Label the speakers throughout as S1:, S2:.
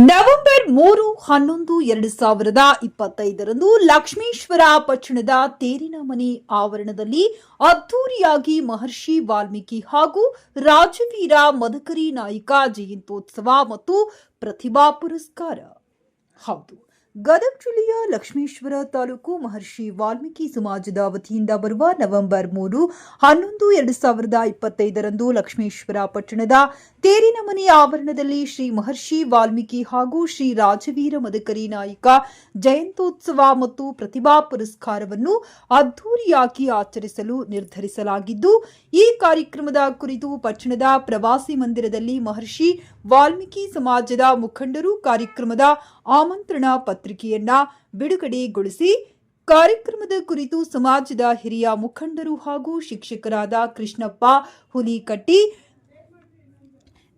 S1: November 3-11-2025 Lakshmeshwar ಪಟ್ಟಣದ ತೇರಿನ ಮನೆ ಆವರಣದಲ್ಲಿ ಅದ್ದೂರಿಯಾಗಿ ಮಹರ್ಷಿ ವಾಲ್ಮೀಕಿ ಹಾಗೂ ರಾಜವೀರ ಮದಕರಿ ನಾಯಕ ಜಯಂತ್ಯೋತ್ಸವ ಮತ್ತು ಪ್ರತಿಭಾ ಪುರಸ್ಕಾರ. ಹೌದು, ಗದಗ ಜಿಲ್ಲೆಯ ಲಕ್ಷ್ಮೇಶ್ವರ ತಾಲೂಕು ಮಹರ್ಷಿ ವಾಲ್ಮೀಕಿ ಸಮಾಜದ ವತಿಯಿಂದ ಬರುವ ನವೆಂಬರ್ 3-11-2025 ಲಕ್ಷ್ಮೇಶ್ವರ ಪಟ್ಟಣದ ತೇರಿನ ಮನೆ ಆವರಣದಲ್ಲಿ ಶ್ರೀ ಮಹರ್ಷಿ ವಾಲ್ಮೀಕಿ ಹಾಗೂ ಶ್ರೀ ರಾಜವೀರ ಮದಕರಿ ನಾಯಕ ಜಯಂತ್ಯೋತ್ಸವ ಮತ್ತು ಪ್ರತಿಭಾ ಪುರಸ್ಕಾರವನ್ನು ಅದ್ದೂರಿಯಾಗಿ ಆಚರಿಸಲು ನಿರ್ಧರಿಸಲಾಗಿದ್ದು, ಈ ಕಾರ್ಯಕ್ರಮದ ಕುರಿತು ಪಟ್ಟಣದ ಪ್ರವಾಸಿ ಮಂದಿರದಲ್ಲಿ ಮಹರ್ಷಿ ವಾಲ್ಮೀಕಿ ಸಮಾಜದ ಮುಖಂಡರು ಕಾರ್ಯಕ್ರಮದ ಆಮಂತ್ರಣ ಪತ್ರಿಕೆಯನ್ನ ಬಿಡುಗಡೆಗೊಳಿಸಿ ಕಾರ್ಯಕ್ರಮದ ಕುರಿತು ಸಮಾಜದ ಹಿರಿಯ ಮುಖಂಡರು ಹಾಗೂ ಶಿಕ್ಷಕರಾದ ಕೃಷ್ಣಪ್ಪ ಹುಲಿಕಟ್ಟಿ,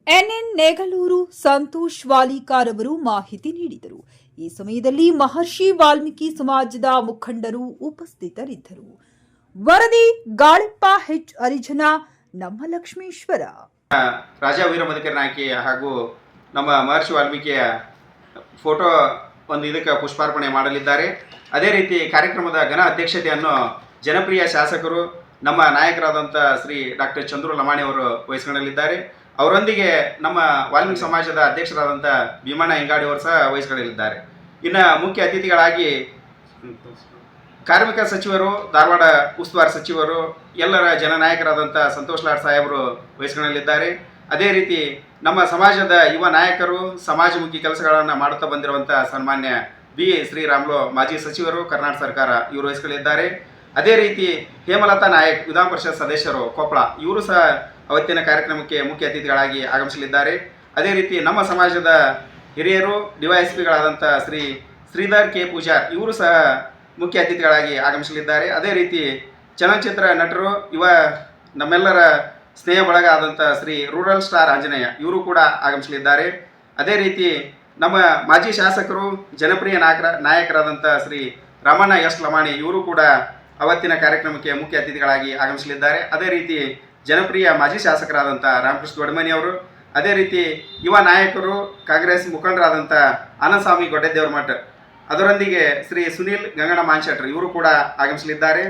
S1: ಎನ್ಎನ್ ನೇಗಳೂರು, ಸಂತೋಷ್ ವಾಲಿಕಾರ್ ಅವರು ಮಾಹಿತಿ ನೀಡಿದರು. ಈ ಸಮಯದಲ್ಲಿ ಮಹರ್ಷಿ ವಾಲ್ಮೀಕಿ ಸಮಾಜದ ಮುಖಂಡರು ಉಪಸ್ಥಿತರಿದ್ದರು. ವರದಿ ಗಾಳಿಪ್ಪ ಹೆಚ್ ಹರಿಜನ, ನಮ್ಮ ಲಕ್ಷ್ಮೇಶ್ವರ.
S2: ರಾಜವೀರ ಮದಕರಿ ನಾಯಕಿ ಹಾಗೂ ನಮ್ಮ ಮಹರ್ಷಿ ವಾಲ್ಮೀಕಿಯ ಫೋಟೋ ಒಂದು ಇದಕ್ಕೆ ಪುಷ್ಪಾರ್ಪಣೆ ಮಾಡಲಿದ್ದಾರೆ. ಅದೇ ರೀತಿ ಕಾರ್ಯಕ್ರಮದ ಘನ ಅಧ್ಯಕ್ಷತೆಯನ್ನು ಜನಪ್ರಿಯ ಶಾಸಕರು ನಮ್ಮ ನಾಯಕರಾದಂಥ ಶ್ರೀ ಡಾಕ್ಟರ್ ಚಂದ್ರು ಲಮಾಣಿ ಅವರು ವಹಿಸಿಕೊಳ್ಳಲಿದ್ದಾರೆ. ಅವರೊಂದಿಗೆ ನಮ್ಮ ವಾಲ್ಮೀಕಿ ಸಮಾಜದ ಅಧ್ಯಕ್ಷರಾದಂಥ ಭೀಮಣ್ಣ ಇಂಗಾಡಿ ಅವರು ಸಹ ವಹಿಸಿಕೊಳ್ಳಲಿದ್ದಾರೆ. ಇನ್ನು ಮುಖ್ಯ ಅತಿಥಿಗಳಾಗಿ ಕಾರ್ಮಿಕ ಸಚಿವರು, ಧಾರವಾಡ ಉಸ್ತುವಾರಿ ಸಚಿವರು, ಎಲ್ಲರ ಜನನಾಯಕರಾದಂಥ ಸಂತೋಷ್ ಲಾಡ್ ಸಾಹೇಬರು ವಹಿಸಿಕೊಳ್ಳಲಿದ್ದಾರೆ. ಅದೇ ರೀತಿ ನಮ್ಮ ಸಮಾಜದ ಯುವ ನಾಯಕರು, ಸಮಾಜಮುಖಿ ಕೆಲಸಗಳನ್ನು ಮಾಡುತ್ತಾ ಬಂದಿರುವಂಥ ಸನ್ಮಾನ್ಯ ಬಿ ಶ್ರೀರಾಮ್ಲು ಮಾಜಿ ಸಚಿವರು, ಕರ್ನಾಟಕ ಸರ್ಕಾರ, ಇವರು ವಹಿಸಿಕೊಳ್ಳಲಿದ್ದಾರೆ. ಅದೇ ರೀತಿ ಹೇಮಲತಾ ನಾಯಕ್, ವಿಧಾನ ಪರಿಷತ್ ಸದಸ್ಯರು, ಕೊಪ್ಪಳ, ಇವರು ಸಹ ಅವತ್ತಿನ ಕಾರ್ಯಕ್ರಮಕ್ಕೆ ಮುಖ್ಯ ಅತಿಥಿಗಳಾಗಿ ಆಗಮಿಸಲಿದ್ದಾರೆ. ಅದೇ ರೀತಿ ನಮ್ಮ ಸಮಾಜದ ಹಿರಿಯರು, ಡಿವೈಎಸ್ಪಿಗಳಾದಂಥ ಶ್ರೀ ಶ್ರೀಧರ್ ಕೆ ಪೂಜಾರ್, ಇವರು ಸಹ ಮುಖ್ಯ ಅತಿಥಿಗಳಾಗಿ ಆಗಮಿಸಲಿದ್ದಾರೆ. ಅದೇ ರೀತಿ ಚಲನಚಿತ್ರ ನಟರು, ನಮ್ಮೆಲ್ಲರ ಸ್ನೇಹ ಬಳಗ ಆದಂಥ ಶ್ರೀ ರೂರಲ್ ಸ್ಟಾರ್ ಆಂಜನೇಯ, ಇವರು ಕೂಡ ಆಗಮಿಸಲಿದ್ದಾರೆ. ಅದೇ ರೀತಿ ನಮ್ಮ ಮಾಜಿ ಶಾಸಕರು, ಜನಪ್ರಿಯ ನಾಯಕರಾದಂಥ ಶ್ರೀ ರಾಮಣ್ಣ ಎಸ್ ಲಮಾಣಿ, ಇವರು ಕೂಡ ಅವತ್ತಿನ ಕಾರ್ಯಕ್ರಮಕ್ಕೆ ಮುಖ್ಯ ಅತಿಥಿಗಳಾಗಿ ಆಗಮಿಸಲಿದ್ದಾರೆ. ಅದೇ ರೀತಿ ಜನಪ್ರಿಯ ಮಾಜಿ ಶಾಸಕರಾದಂಥ ರಾಮಕೃಷ್ಣ ದೊಡ್ಡಮನಿ ಅವರು, ಅದೇ ರೀತಿ ಯುವ ನಾಯಕರು, ಕಾಂಗ್ರೆಸ್ ಮುಖಂಡರಾದಂಥ ಆನಂದಸ್ವಾಮಿ ಗೊಡ್ಡೆದೇವ್ರ ಮಠ, ಅದರೊಂದಿಗೆ ಶ್ರೀ ಸುನೀಲ್ ಗಂಗಣ್ಣ ಮಾನ್ಶೆಟ್ರು, ಇವರು ಕೂಡ ಆಗಮಿಸಲಿದ್ದಾರೆ.